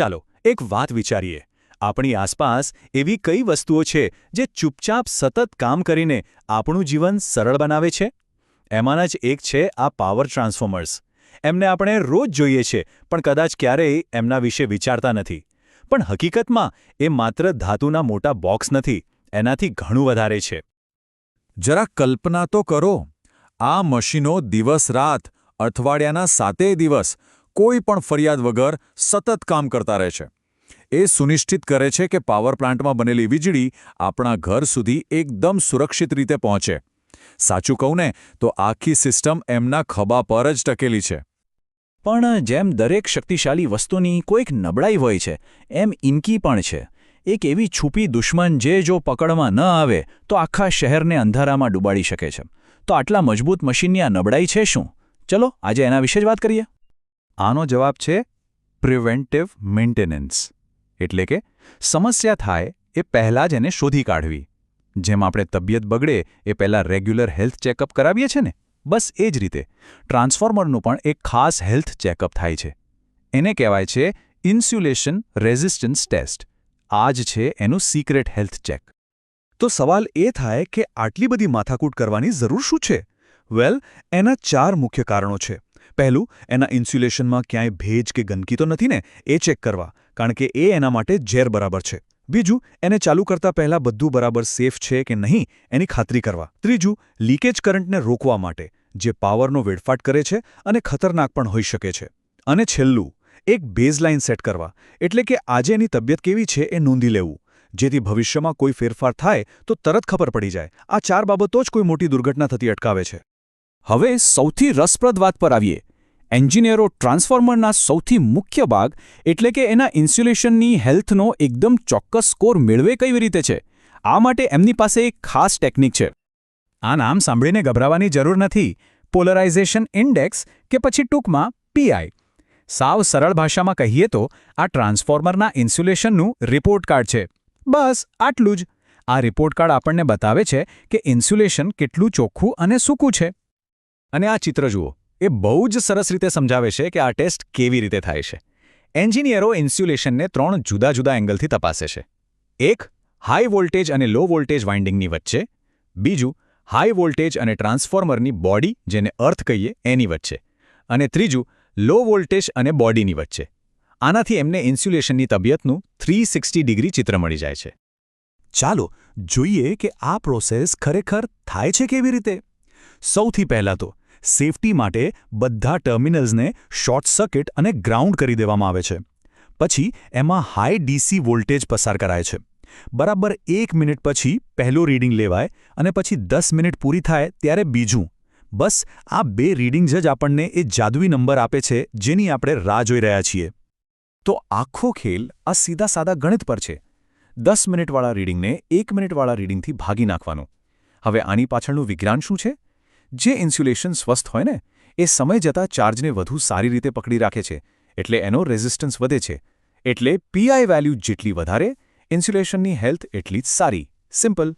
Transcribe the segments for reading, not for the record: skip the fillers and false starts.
ચાલો એક વાત વિચારીએ, આપણી આસપાસ એવી કઈ વસ્તુઓ છે જે ચૂપચાપ સતત કામ કરીને આપણું જીવન સરળ બનાવે છે? એમાંના જ એક છે આ પાવર ટ્રાન્સફોર્મર્સ. એમને આપણે રોજ જોઈએ છે, પણ કદાચ ક્યારેય એમના વિશે વિચારતા નથી. પણ હકીકતમાં એ માત્ર ધાતુના મોટા બોક્સ નથી, એનાથી ઘણું વધારે છે. જરા કલ્પના તો કરો, આ મશીનો દિવસ-રાત, અઠવાડિયાના 7 દિવસ કોઈ પણ ફરિયાદ વગર સતત કામ કરતા રહે છે. એ સુનિશ્ચિત કરે છે કે પાવર પ્લાન્ટમાં બનેલી વીજળી આપણા ઘર સુધી એકદમ સુરક્ષિત રીતે પહોંચે. સાચું કહું ને તો આખી સિસ્ટમ એમના ખભા પર જ ટકેલી છે. પણ જેમ દરેક શક્તિશાળી વસ્તુની કોઈક નબળાઈ હોય છે, એમ ઇનકી પણ છે. એક એવી છુપી દુશ્મન જે જો પકડમાં ન આવે તો આખા શહેરને અંધારામાં ડૂબાડી શકે છે. તો આટલા મજબૂત મશીનની આ નબળાઈ છે શું? ચલો આજે એના વિશે જ વાત કરીએ. આનો જવાબ છે પ્રિવેન્ટિવ મેન્ટેનન્સ. એટલે કે સમસ્યા થાય એ પહેલાં જ એને શોધી કાઢવી. જેમ આપણે તબિયત બગડે એ પહેલાં રેગ્યુલર હેલ્થ ચેકઅપ કરાવીએ છીએ ને, બસ એ જ રીતે ટ્રાન્સફોર્મરનું પણ એક ખાસ હેલ્થ ચેકઅપ થાય છે. એને કહેવાય છે ઇન્સ્યુલેશન રેઝિસ્ટન્સ ટેસ્ટ. આ જ છે એનું સિક્રેટ હેલ્થ ચેક. તો સવાલ એ થાય કે આટલી બધી માથાકૂટ કરવાની જરૂર શું છે? વેલ, એના 4 મુખ્ય કારણો છે. પહેલું, એના ઇન્સ્યુલેશનમાં ક્યાંય ભેજ કે ગંદકી તો નથી ને, એ ચેક કરવા, કારણ કે એ એના માટે ઝેર બરાબર છે. બીજું, એને ચાલુ કરતા પહેલાં બધું બરાબર સેફ છે કે નહીં એની ખાતરી કરવા. ત્રીજું, લીકેજ કરંટને રોકવા માટે, જે પાવરનો વેડફાટ કરે છે અને ખતરનાક પણ હોઈ શકે છે. અને છેલ્લું, એક બેઝલાઇન સેટ કરવા, એટલે કે આજે એની તબિયત કેવી છે એ નોંધી લેવું, જેથી ભવિષ્યમાં કોઈ ફેરફાર થાય તો તરત ખબર પડી જાય. આ 4 બાબતો જ કોઈ મોટી દુર્ઘટના થતી અટકાવે છે. હવે સૌથી રસપ્રદ વાત પર આવીએ. એન્જિનિયરો ટ્રાન્સફોર્મરના સૌથી મુખ્ય ભાગ એટલે કે એના ઇન્સ્યુલેશનની હેલ્થનો એકદમ ચોક્કસ સ્કોર મેળવે કેવી રીતે છે. આ માટે એમની પાસે એક ખાસ ટેકનિક છે. આ નામ સાંભળીને ગભરાવાની જરૂર નથી. પોલરાઇઝેશન ઇન્ડેક્સ કે પછી ટૂંકમાં પીઆઈ. સાવ સરળ ભાષામાં કહીએ તો આ ટ્રાન્સફોર્મરના ઇન્સ્યુલેશનનું રિપોર્ટ કાર્ડ છે. બસ આટલું જ. આ રિપોર્ટ કાર્ડ આપણને બતાવે છે કે ઇન્સ્યુલેશન કેટલું ચોખ્ખું અને સૂકું છે. અને આ ચિત્ર જુઓ, એ બહુ જ સરસ રીતે સમજાવે છે કે આ ટેસ્ટ કેવી રીતે થાય છે. એન્જિનિયરો ઇન્સ્યુલેશનને 3 જુદા જુદા એંગલથી તપાસે છે. એક, હાઈ વોલ્ટેજ અને લો વોલ્ટેજ વાઇન્ડિંગની વચ્ચે. બીજું, હાઈ વોલ્ટેજ અને ટ્રાન્સફોર્મરની બોડી, જેને અર્થ કહીએ, એની વચ્ચે. અને ત્રીજું, લો વોલ્ટેજ અને બોડીની વચ્ચે. આનાથી એમને ઇન્સ્યુલેશનની તબિયતનું 360 ડિગ્રી ચિત્ર મળી જાય છે. ચાલો જોઈએ કે આ પ્રોસેસ ખરેખર થાય છે કેવી રીતે. સૌથી પહેલાં તો સેફટી માટે બધા ટર્મિનલ્સને શોર્ટ સર્કિટ અને ગ્રાઉન્ડ કરી દેવામાં આવે છે. પછી એમાં હાઈ ડીસી વોલ્ટેજ પસાર કરાય છે. બરાબર 1 મિનિટ પછી પહેલું રીડિંગ લેવાય અને પછી 10 મિનિટ પૂરી થાય ત્યારે બીજું. બસ આ 2 રીડિંગ્સ જ આપણને એ જાદુઈ નંબર આપે છે જેની આપણે રાહ જોઈ રહ્યા છીએ. તો આખો ખેલ આ સીધા સાદા ગણિત પર છે. 10 મિનિટવાળા રીડિંગને 1 મિનિટવાળા રીડિંગથી ભાગી નાખવાનું. હવે આની પાછળનું વિજ્ઞાન શું છે? જે ઇન્સ્યુલેશન સ્વસ્થ હોય ને, એ સમય જતાં ચાર્જને વધુ સારી રીતે પકડી રાખે છે, એટલે એનો રેઝિસ્ટન્સ વધે છે. એટલે પીઆઈ વેલ્યુ જેટલી વધારે, ઇન્સ્યુલેશનની હેલ્થ એટલી જ સારી. સિમ્પલ.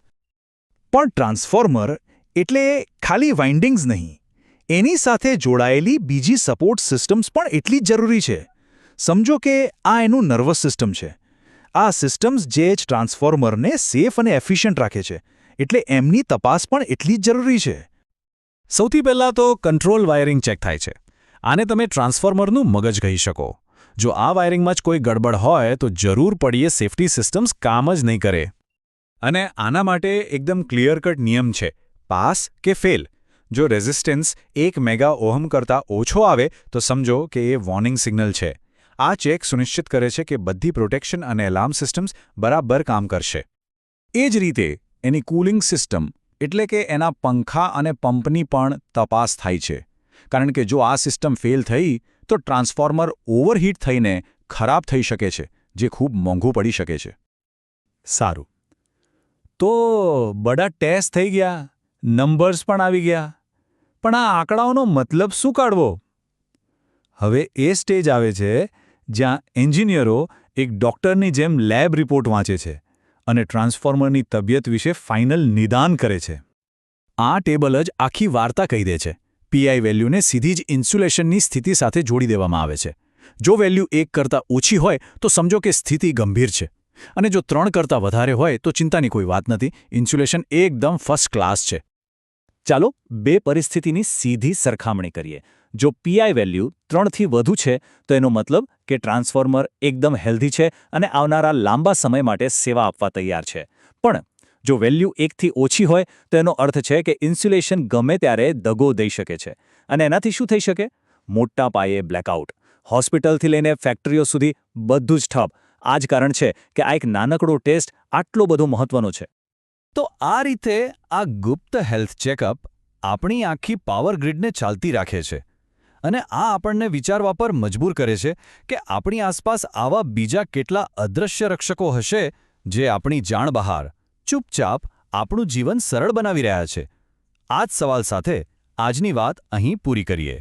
પણ ટ્રાન્સફોર્મર એટલે ખાલી વાઇન્ડિંગ્સ નહીં. એની સાથે જોડાયેલી બીજી સપોર્ટ સિસ્ટમ્સ પણ એટલી જ જરૂરી છે. સમજો કે આ એનું નર્વસ સિસ્ટમ છે. આ સિસ્ટમ્સ જે જ ટ્રાન્સફોર્મરને સેફ અને એફિશિયન્ટ રાખે છે, એટલે એમની તપાસ પણ એટલી જ જરૂરી છે. સૌથી પહેલાં તો કંટ્રોલ વાયરિંગ ચેક થાય છે. આને તમે ટ્રાન્સફોર્મરનું મગજ કહી શકો. જો આ વાયરિંગમાં જ કોઈ ગડબડ હોય તો જરૂર પડીએ સેફટી સિસ્ટમ્સ કામ જ નહીં કરે. અને આના માટે એકદમ ક્લિયર કટ નિયમ છે, પાસ કે ફેલ. જો રેઝિસ્ટન્સ 1 મેગા ઓહમ કરતાં ઓછો આવે તો સમજો કે એ વોર્નિંગ સિગ્નલ છે. આ ચેક સુનિશ્ચિત કરે છે કે બધી પ્રોટેક્શન અને એલાર્મ સિસ્ટમ્સ બરાબર કામ કરશે. એ જ રીતે એની કૂલિંગ સિસ્ટમ એટલે કે એના પંખા અને પંપની પણ તપાસ થાય છે. કારણ કે જો આ સિસ્ટમ ફેલ થઈ તો ટ્રાન્સફોર્મર ઓવરહીટ થઈને ખરાબ થઈ શકે છે, જે ખૂબ મોંઘું પડી શકે છે. સારું. તો બધા ટેસ્ટ થઈ ગયા, નંબર્સ પણ આવી ગયા. પણ આ આંકડાઓનો મતલબ શું કાઢવો? હવે એ સ્ટેજ આવે છે જ્યાં એન્જિનિયરો એક ડૉક્ટરની જેમ લેબ રિપોર્ટ વાંચે છે અને ટ્રાન્સફોર્મરની તબિયત વિશે ફાઇનલ નિદાન કરે છે. આ ટેબલ જ આખી વાર્તા કહી દે છે. પીઆઈ વેલ્યુને સીધી જ ઇન્સ્યુલેશનની સ્થિતિ સાથે જોડી દેવામાં આવે છે. જો વેલ્યુ 1 કરતાં ઓછી હોય તો સમજો કે સ્થિતિ ગંભીર છે, અને જો 3 કરતાં વધારે હોય તો ચિંતાની કોઈ વાત નથી, ઇન્સ્યુલેશન એકદમ ફર્સ્ટ ક્લાસ છે. ચાલો બે પરિસ્થિતિની સીધી સરખામણી કરીએ. જો પીઆઈ વેલ્યુ 3થી વધુ છે તો એનો મતલબ કે ટ્રાન્સફોર્મર એકદમ હેલ્ધી છે અને આવનારા લાંબા સમય માટે સેવા આપવા તૈયાર છે. પણ જો વેલ્યુ 1થી ઓછી હોય તો એનો અર્થ છે કે ઇન્સ્યુલેશન ગમે ત્યારે દગો દઈ શકે છે. અને એનાથી શું થઈ શકે? મોટા પાયે બ્લેકઆઉટ. હોસ્પિટલથી લઈને ફેક્ટરીઓ સુધી બધું જ ઠપ. આ જ કારણ છે કે આ એક નાનકડો ટેસ્ટ આટલો બધો મહત્વનો છે. તો આ રીતે આ ગુપ્ત હેલ્થ ચેકઅપ આપણી આખી પાવર ગ્રીડને ચાલતી રાખે છે. અને આ આપણને વિચારવા પર મજબૂર કરે છે કે આપણી આસપાસ આવા બીજા કેટલા અદૃશ્ય રક્ષકો હશે જે આપણી જાણ બહાર ચૂપચાપ આપણું જીવન સરળ બનાવી રહ્યા છે. આ જ સવાલ સાથે આજની વાત અહીં પૂરી કરીએ.